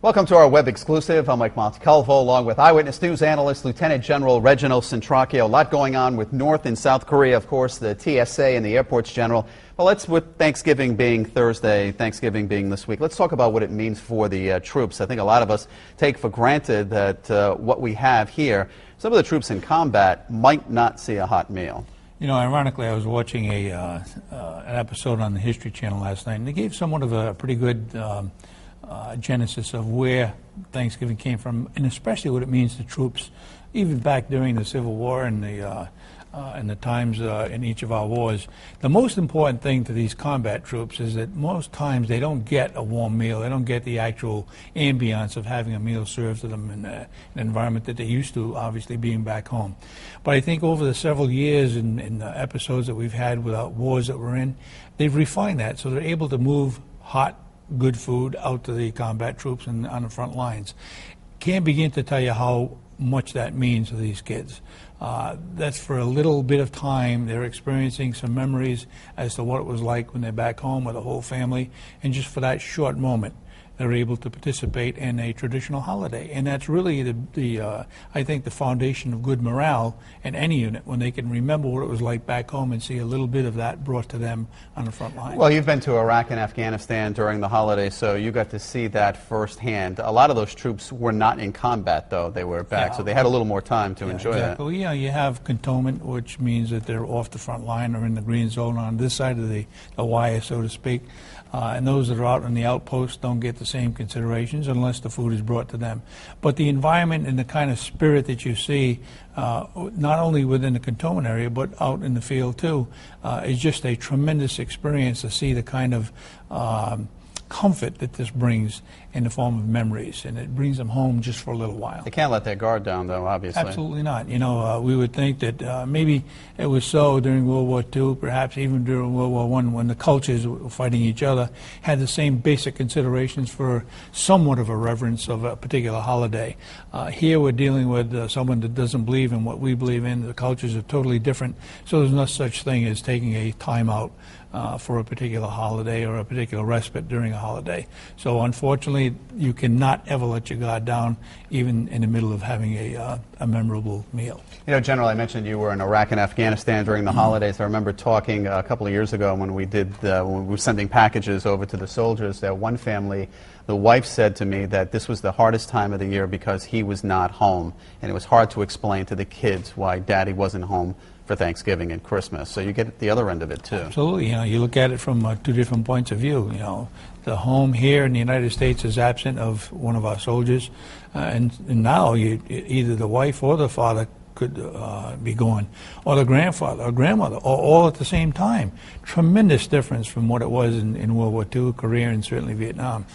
Welcome to our web exclusive. I'm Mike Montecalvo, along with Eyewitness News Analyst Lieutenant General Reginald Centracchio. A lot going on with North and South Korea, of course, the TSA and the airports general. Well, with Thanksgiving being Thursday, Thanksgiving being this week, let's talk about what it means for the troops. I think a lot of us take for granted that what we have here, some of the troops in combat might not see a hot meal. You know, ironically, I was watching an episode on the History Channel last night, and they gave somewhat of a pretty good genesis of where Thanksgiving came from, and especially what it means to troops, even back during the Civil War and the times in each of our wars. The most important thing to these combat troops is that most times they don't get a warm meal. They don't get the actual ambiance of having a meal served to them in an environment that they're used to, obviously, being back home. But I think over the several years and episodes that we've had with wars that we're in, they've refined that, so they're able to move hot, good food out to the combat troops and on the front lines. Can't begin to tell you how much that means to these kids. That's for a little bit of time. They're experiencing some memories as to what it was like when they're back home with the whole family, and just for that short moment they're able to participate in a traditional holiday. And that's really I think the foundation of good morale in any unit, when they can remember what it was like back home and see a little bit of that brought to them on the front line. Well, you've been to Iraq and Afghanistan during the holidays, so you got to see that firsthand. A lot of those troops were not in combat, though. They were back, so they had a little more time to enjoy that. Well, yeah, you have cantonment, which means that they're off the front line or in the green zone on this side of the wire, so to speak. And those that are out in the outposts don't get the same considerations unless the food is brought to them. But the environment and the kind of spirit that you see, not only within the cantonment area, but out in the field too, is just a tremendous experience to see the kind of comfort that this brings in the form of memories, and it brings them home just for a little while. They can't let their guard down, though, obviously. Absolutely not. You know, we would think that maybe it was so during World War II, perhaps even during World War I, when the cultures were fighting each other, had the same basic considerations for somewhat of a reverence of a particular holiday. Here we're dealing with someone that doesn't believe in what we believe in. The cultures are totally different, so there's no such thing as taking a time out for a particular holiday or a particular respite during a holiday. So unfortunately, you cannot ever let your guard down, even in the middle of having a memorable meal. You know, General, I mentioned you were in Iraq and Afghanistan during the holidays. I remember talking a couple of years ago when we were sending packages over to the soldiers. One family, the wife said to me that this was the hardest time of the year because he was not home, and it was hard to explain to the kids why Daddy wasn't home for Thanksgiving and Christmas. So you get the other end of it too. Absolutely. You know, you look at it from two different points of view. You know, the home here in the United States is absent of one of our soldiers, and now either the wife or the father could be gone, or the grandfather or grandmother, or all at the same time. Tremendous difference from what it was in World War II, Korea, and certainly Vietnam.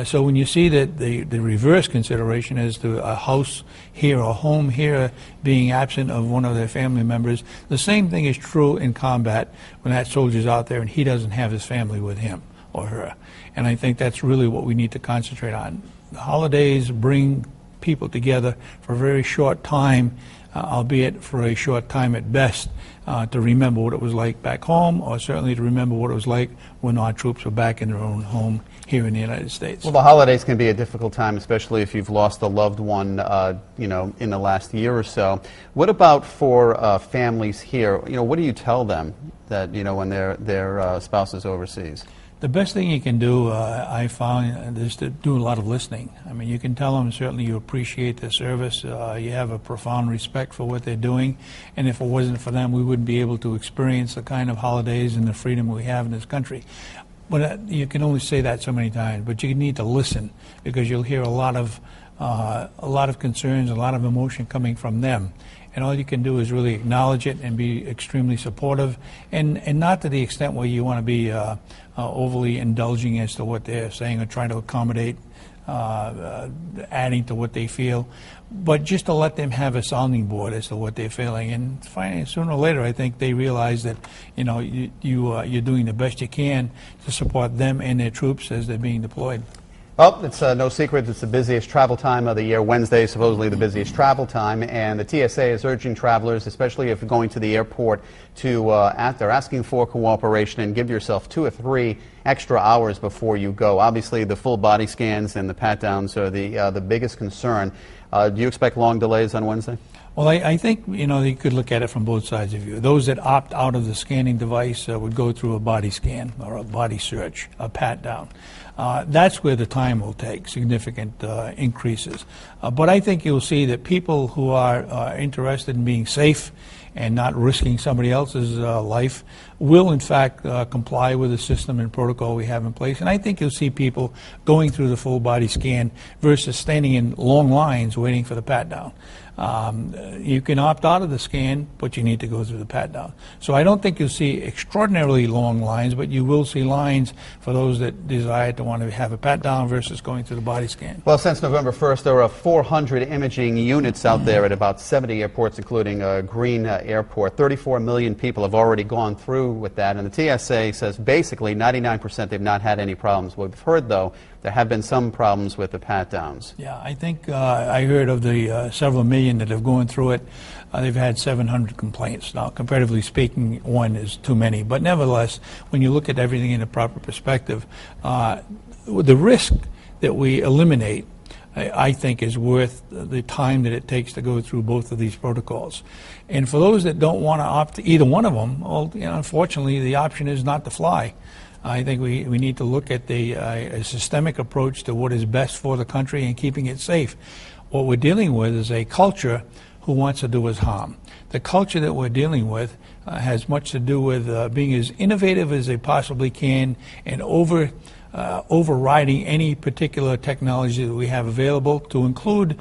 So when you see that the reverse consideration as to a house here or home here being absent of one of their family members, the same thing is true in combat when that soldier's out there and he doesn't have his family with him or her. And I think that's really what we need to concentrate on. The holidays bring people together for a very short time, albeit for a short time at best, to remember what it was like back home, or certainly to remember what it was like when our troops were back in their own home here in the United States. Well, the holidays can be a difficult time, especially if you've lost a loved one, you know, in the last year or so. What about for families here? You know, what do you tell them that, you know, when their spouse is overseas? The best thing you can do, I found, is to do a lot of listening. I mean, you can tell them certainly you appreciate their service, you have a profound respect for what they're doing, and if it wasn't for them, we wouldn't be able to experience the kind of holidays and the freedom we have in this country. But you can only say that so many times, but you need to listen, because you'll hear a lot of concerns, a lot of emotion coming from them. And all you can do is really acknowledge it and be extremely supportive, and not to the extent where you want to be overly indulging as to what they're saying or trying to accommodate, adding to what they feel, but just to let them have a sounding board as to what they're feeling. And finally, sooner or later, I think they realize that, you know, you're doing the best you can to support them and their troops as they're being deployed. Well, it's no secret it's the busiest travel time of the year. Wednesday is supposedly the busiest travel time, and the TSA is urging travelers, especially if going to the airport, to they're asking for cooperation and give yourself 2 or 3 extra hours before you go. Obviously, the full body scans and the pat-downs are the biggest concern. Do you expect long delays on Wednesday? Well, I think, you could look at it from both sides of view. Those that opt out of the scanning device would go through a body scan or a body search, a pat-down. That's where the time will take significant increases. But I think you'll see that people who are interested in being safe and not risking somebody else's life will, in fact, comply with the system and protocol we have in place. And I think you'll see people going through the full body scan versus standing in long lines waiting for the pat-down. You can opt out of the scan, but you need to go through the pat-down. So I don't think you'll see extraordinarily long lines, but you will see lines for those that desire to want to have a pat-down versus going through the body scan. Well, since November 1st, there are 400 imaging units out there at about 70 airports, including Green Airport. 34 million people have already gone through with that, and the TSA says basically 99% they've not had any problems. We've heard, though, there have been some problems with the pat-downs. Yeah, I think I heard of the several million that have gone through it. They've had 700 complaints. Now, comparatively speaking, 1 is too many. But nevertheless, when you look at everything in a proper perspective, the risk that we eliminate, I think, is worth the time that it takes to go through both of these protocols. And for those that don't want to opt to either one of them, well, unfortunately, the option is not to fly. I think we need to look at a systemic approach to what is best for the country and keeping it safe. What we're dealing with is a culture who wants to do us harm. The culture that we're dealing with has much to do with being as innovative as they possibly can and overriding any particular technology that we have available, to include,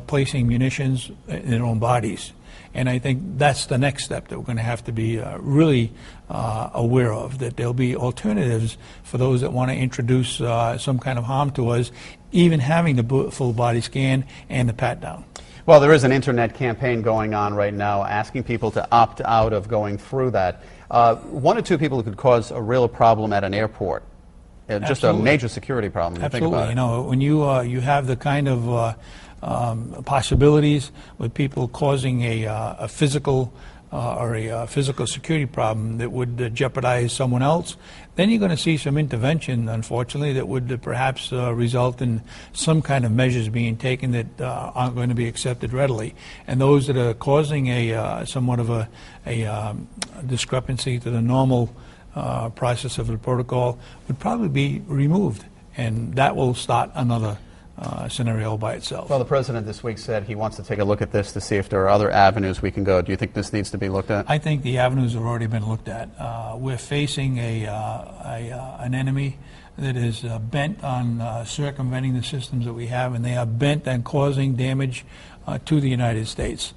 placing munitions in their own bodies. And I think that's the next step that we're going to have to be really aware of, that there'll be alternatives for those that want to introduce some kind of harm to us, even having the full body scan and the pat-down. Well, there is an internet campaign going on right now asking people to opt out of going through that. 1 or 2 people could cause a real problem at an airport. Just a major security problem. Absolutely. Think about it. When you have the kind of possibilities with people causing a physical or a physical security problem that would jeopardize someone else, then you're going to see some intervention, unfortunately, that would perhaps result in some kind of measures being taken that aren't going to be accepted readily. And those that are causing somewhat of a discrepancy to the normal process of the protocol would probably be removed, and that will start another scenario by itself. Well, the president this week said he wants to take a look at this to see if there are other avenues we can go. Do you think this needs to be looked at? I think the avenues have already been looked at. We're facing an enemy that is bent on circumventing the systems that we have, and they are bent on causing damage to the United States.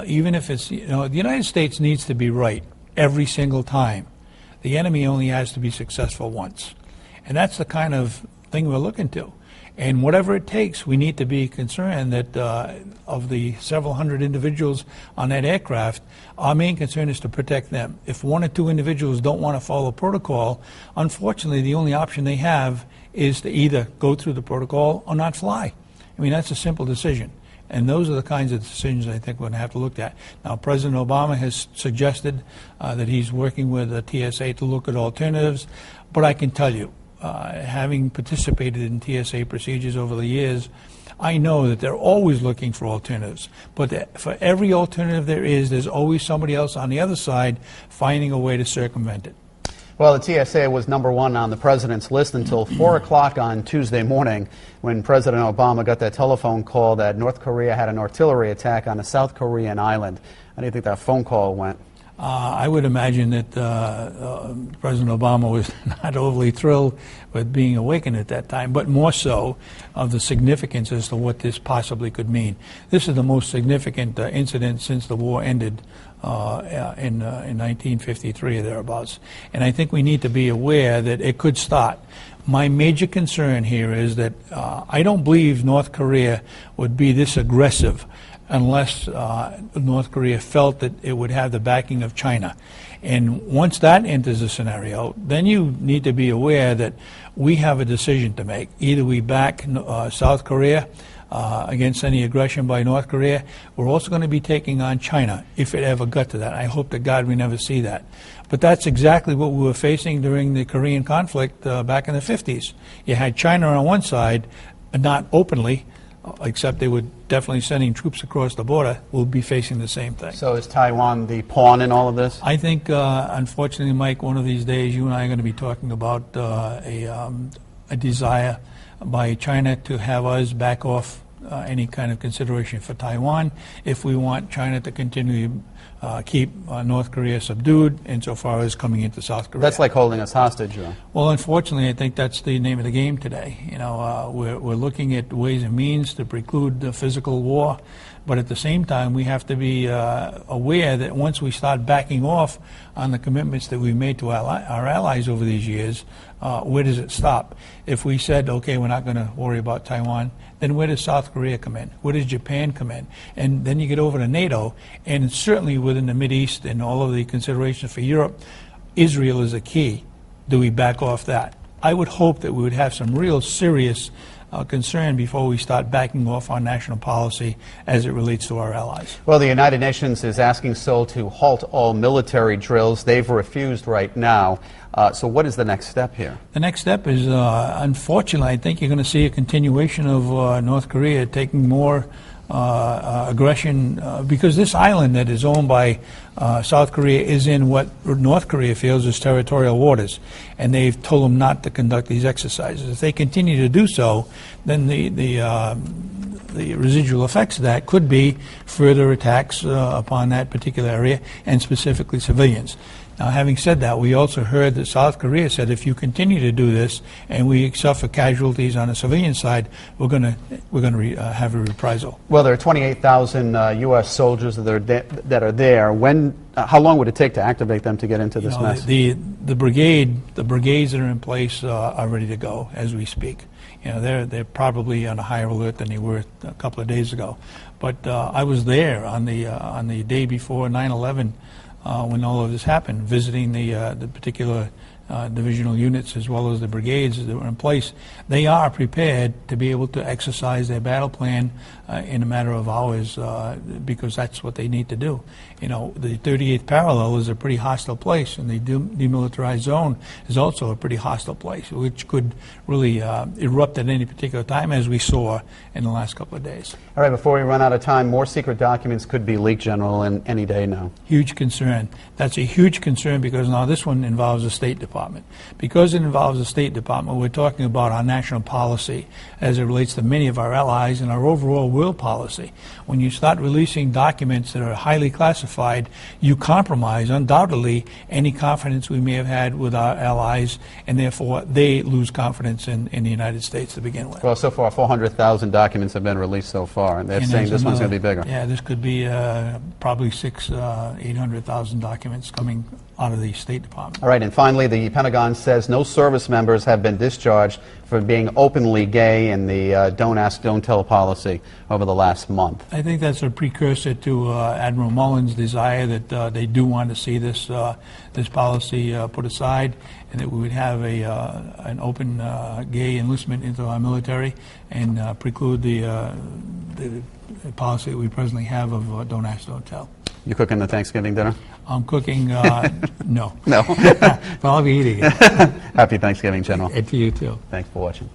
Even if it's, the United States needs to be right every single time. The enemy only has to be successful once. And that's the kind of thing we're looking to. And whatever it takes, we need to be concerned that of the several hundred individuals on that aircraft, our main concern is to protect them. If 1 or 2 individuals don't want to follow protocol, unfortunately, the only option they have is to either go through the protocol or not fly. I mean, that's a simple decision. And those are the kinds of decisions I think we're going to have to look at. Now, President Obama has suggested that he's working with the TSA to look at alternatives. But I can tell you, having participated in TSA procedures over the years, I know that they're always looking for alternatives. But for every alternative there is, there's always somebody else on the other side finding a way to circumvent it. Well, the TSA was #1 on the president's list until 4 o'clock on Tuesday morning, when President Obama got that telephone call that North Korea had an artillery attack on a South Korean island. How do you think that phone call went? I would imagine that President Obama was not overly thrilled with being awakened at that time, but more so of the significance as to what this possibly could mean. This is the most significant incident since the war ended in 1953 or thereabouts. And I think we need to be aware that it could start. My major concern here is that I don't believe North Korea would be this aggressive unless North Korea felt that it would have the backing of China. And once that enters the scenario, then you need to be aware that we have a decision to make. Either we back South Korea against any aggression by North Korea. We're also going to be taking on China, if it ever got to that. I hope to God we never see that. But that's exactly what we were facing during the Korean conflict back in the 50s. You had China on one side, not openly, except they were definitely sending troops across the border. We'll be facing the same thing. So is Taiwan the pawn in all of this? I think, unfortunately, Mike, one of these days you and I are going to be talking about a desire by China to have us back off any kind of consideration for Taiwan if we want China to continue to keep North Korea subdued insofar as coming into South Korea. That's like holding us hostage, though. Well, unfortunately, I think that's the name of the game today. You know, we're looking at ways and means to preclude the physical war, but at the same time, we have to be aware that once we start backing off on the commitments that we've made to our allies over these years, where does it stop? If we said, okay, we're not going to worry about Taiwan, then where does South Korea come in? Where does Japan come in? And then you get over to NATO, and certainly within the Mideast and all of the considerations for Europe, Israel is a key. Do we back off that? I would hope that we would have some real serious concern before we start backing off our national policy as it relates to our allies. Well, the United Nations is asking Seoul to halt all military drills. They've refused right now. So what is the next step here? The next step is, unfortunately, I think you're going to see a continuation of North Korea taking more aggression, because this island that is owned by South Korea is in what North Korea feels is territorial waters, and they've told them not to conduct these exercises. If they continue to do so, then the residual effects of that could be further attacks upon that particular area, and specifically civilians. Now, having said that, we also heard that South Korea said if you continue to do this and we suffer casualties on the civilian side, we're going to have a reprisal. Well, there are 28,000 U.S. soldiers that are there. How long would it take to activate them to get into this mess? The brigades that are in place are ready to go as we speak. You know, they're probably on a higher alert than they were a couple of days ago. But I was there on the day before 9/11. When all of this happened, visiting the particular divisional units as well as the brigades that were in place. They are prepared to be able to exercise their battle plan in a matter of hours because that's what they need to do. You know, the 38th parallel is a pretty hostile place, and the demilitarized zone is also a pretty hostile place, which could really erupt at any particular time, as we saw in the last couple of days. All right, before we run out of time, more secret documents could be leaked, General, any day now. Huge concern. That's a huge concern because now this one involves the State Department. Because it involves the State Department, we're talking about our national policy as it relates to many of our allies and our overall world policy. When you start releasing documents that are highly classified, you compromise, undoubtedly, any confidence we may have had with our allies, and therefore they lose confidence in the United States to begin with. Well, so far 400,000 documents have been released so far, and they're saying this one's going to be bigger. Yeah, this could be probably 800,000 documents coming out of the State Department. All right, and finally, the Pentagon says no service members have been discharged for being openly gay in the don't ask, don't tell policy over the last month. I think that's a precursor to Admiral Mullen's desire that they do want to see this policy put aside, and that we would have an open gay enlistment into our military and preclude the policy that we presently have of don't ask, don't tell. You cooking the Thanksgiving dinner? I'm cooking, no. No. But I'll be eating it. Happy Thanksgiving, General. And to you, too. Thanks for watching.